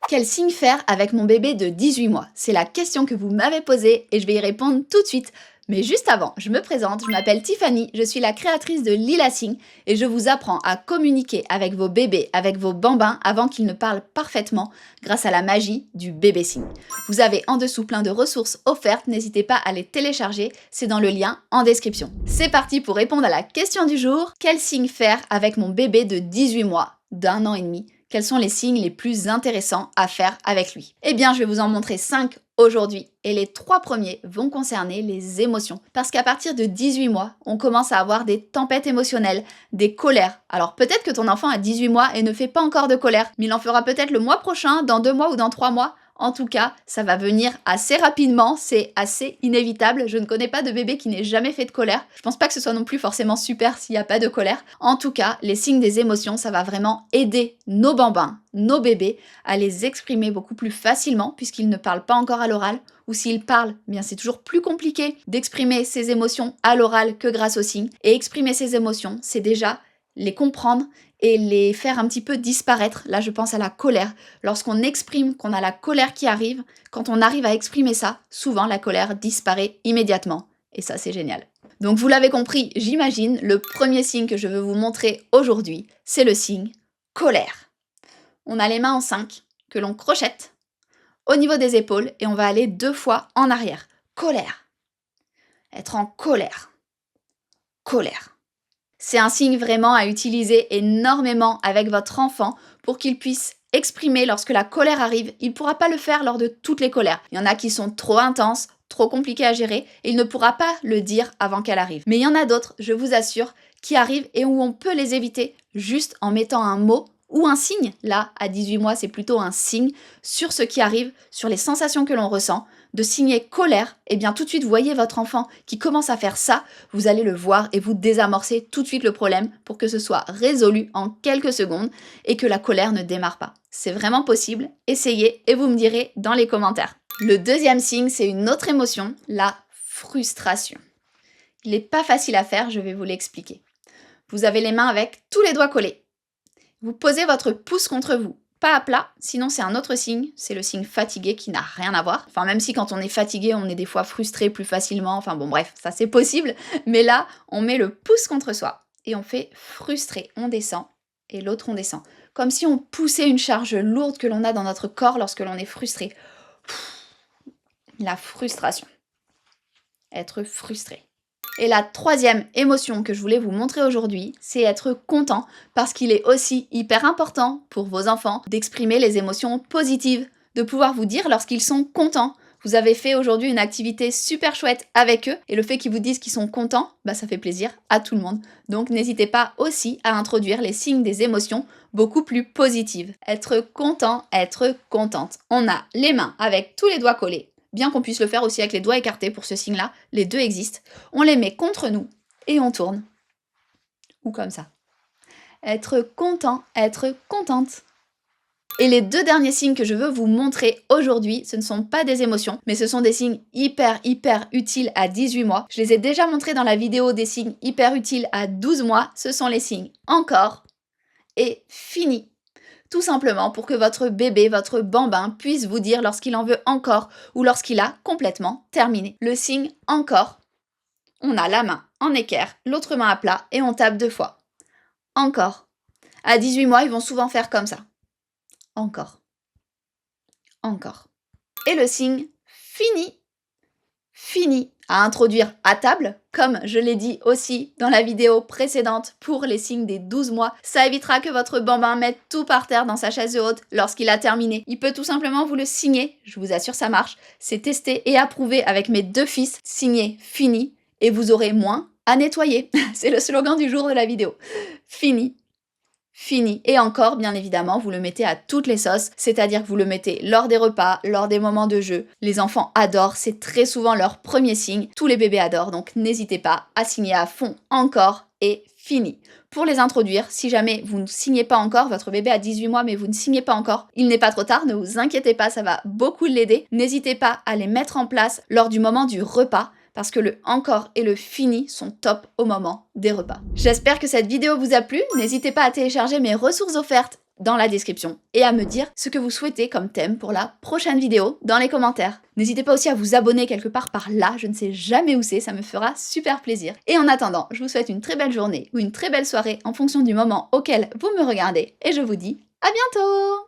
Quel signe faire avec mon bébé de 18 mois? C'est la question que vous m'avez posée et je vais y répondre tout de suite. Mais juste avant, je me présente, je m'appelle Tiffany, je suis la créatrice de Lila Signe et je vous apprends à communiquer avec vos bébés, avec vos bambins avant qu'ils ne parlent parfaitement grâce à la magie du bébé signe. Vous avez en dessous plein de ressources offertes, n'hésitez pas à les télécharger, c'est dans le lien en description. C'est parti pour répondre à la question du jour. Quel signe faire avec mon bébé de 18 mois, d'1 an et demi? Quels sont les signes les plus intéressants à faire avec lui? Eh bien, je vais vous en montrer 5 aujourd'hui. Et les 3 premiers vont concerner les émotions. Parce qu'à partir de 18 mois, on commence à avoir des tempêtes émotionnelles, des colères. Alors peut-être que ton enfant a 18 mois et ne fait pas encore de colère, mais il en fera peut-être le mois prochain, dans 2 mois ou dans 3 mois. En tout cas, ça va venir assez rapidement, c'est assez inévitable. Je ne connais pas de bébé qui n'ait jamais fait de colère. Je pense pas que ce soit non plus forcément super s'il n'y a pas de colère. En tout cas, les signes des émotions, ça va vraiment aider nos bambins, nos bébés, à les exprimer beaucoup plus facilement puisqu'ils ne parlent pas encore à l'oral. Ou s'ils parlent, eh bien c'est toujours plus compliqué d'exprimer ses émotions à l'oral que grâce aux signes. Et exprimer ses émotions, c'est déjà les comprendre et les faire un petit peu disparaître. Là, je pense à la colère. Lorsqu'on exprime qu'on a la colère qui arrive, quand on arrive à exprimer ça, souvent la colère disparaît immédiatement. Et ça, c'est génial. Donc vous l'avez compris, j'imagine, le premier signe que je veux vous montrer aujourd'hui, c'est le signe colère. On a les mains en 5 que l'on crochette au niveau des épaules et on va aller 2 fois en arrière. Colère. Être en colère. Colère. C'est un signe vraiment à utiliser énormément avec votre enfant pour qu'il puisse exprimer lorsque la colère arrive. Il ne pourra pas le faire lors de toutes les colères. Il y en a qui sont trop intenses, trop compliquées à gérer et il ne pourra pas le dire avant qu'elle arrive. Mais il y en a d'autres, je vous assure, qui arrivent et où on peut les éviter juste en mettant un mot ou un signe. Là, à 18 mois, c'est plutôt un signe sur ce qui arrive, sur les sensations que l'on ressent. De signer colère, et bien tout de suite, vous voyez votre enfant qui commence à faire ça, vous allez le voir et vous désamorcer tout de suite le problème pour que ce soit résolu en quelques secondes et que la colère ne démarre pas. C'est vraiment possible, essayez et vous me direz dans les commentaires. Le deuxième signe, c'est une autre émotion, la frustration. Il n'est pas facile à faire, je vais vous l'expliquer. Vous avez les mains avec tous les doigts collés. Vous posez votre pouce contre vous. Pas à plat, sinon c'est un autre signe, c'est le signe fatigué qui n'a rien à voir. Enfin, même si quand on est fatigué, on est des fois frustré plus facilement, enfin bon bref, ça c'est possible. Mais là, on met le pouce contre soi et on fait frustré. On descend et l'autre on descend. Comme si on poussait une charge lourde que l'on a dans notre corps lorsque l'on est frustré. La frustration. Être frustré. Et la troisième émotion que je voulais vous montrer aujourd'hui, c'est être content parce qu'il est aussi hyper important pour vos enfants d'exprimer les émotions positives, de pouvoir vous dire lorsqu'ils sont contents. Vous avez fait aujourd'hui une activité super chouette avec eux et le fait qu'ils vous disent qu'ils sont contents, bah ça fait plaisir à tout le monde. Donc n'hésitez pas aussi à introduire les signes des émotions beaucoup plus positives. Être content, être contente. On a les mains avec tous les doigts collés. Bien qu'on puisse le faire aussi avec les doigts écartés pour ce signe-là, les deux existent. On les met contre nous et on tourne. Ou comme ça. Être content, être contente. Et les 2 derniers signes que je veux vous montrer aujourd'hui, ce ne sont pas des émotions, mais ce sont des signes hyper utiles à 18 mois. Je les ai déjà montrés dans la vidéo des signes hyper utiles à 12 mois. Ce sont les signes encore et fini. Tout simplement pour que votre bébé, votre bambin puisse vous dire lorsqu'il en veut encore ou lorsqu'il a complètement terminé. Le signe encore, on a la main en équerre, l'autre main à plat et on tape 2 fois. Encore. À 18 mois, ils vont souvent faire comme ça. Encore. Encore. Et le signe fini. Fini à introduire à table, comme je l'ai dit aussi dans la vidéo précédente pour les signes des 12 mois. Ça évitera que votre bambin mette tout par terre dans sa chaise haute lorsqu'il a terminé. Il peut tout simplement vous le signer, je vous assure ça marche. C'est testé et approuvé avec mes 2 fils. Signé, fini, et vous aurez moins à nettoyer. C'est le slogan du jour de la vidéo. Fini. Fini. Et encore, bien évidemment, vous le mettez à toutes les sauces, c'est-à-dire que vous le mettez lors des repas, lors des moments de jeu. Les enfants adorent, c'est très souvent leur premier signe. Tous les bébés adorent, donc n'hésitez pas à signer à fond encore et fini. Pour les introduire, si jamais vous ne signez pas encore, votre bébé a 18 mois mais vous ne signez pas encore, il n'est pas trop tard, ne vous inquiétez pas, ça va beaucoup l'aider. N'hésitez pas à les mettre en place lors du moment du repas, parce que le encore et le fini sont top au moment des repas. J'espère que cette vidéo vous a plu, n'hésitez pas à télécharger mes ressources offertes dans la description et à me dire ce que vous souhaitez comme thème pour la prochaine vidéo dans les commentaires. N'hésitez pas aussi à vous abonner quelque part par là, je ne sais jamais où c'est, ça me fera super plaisir. Et en attendant, je vous souhaite une très belle journée ou une très belle soirée en fonction du moment auquel vous me regardez et je vous dis à bientôt!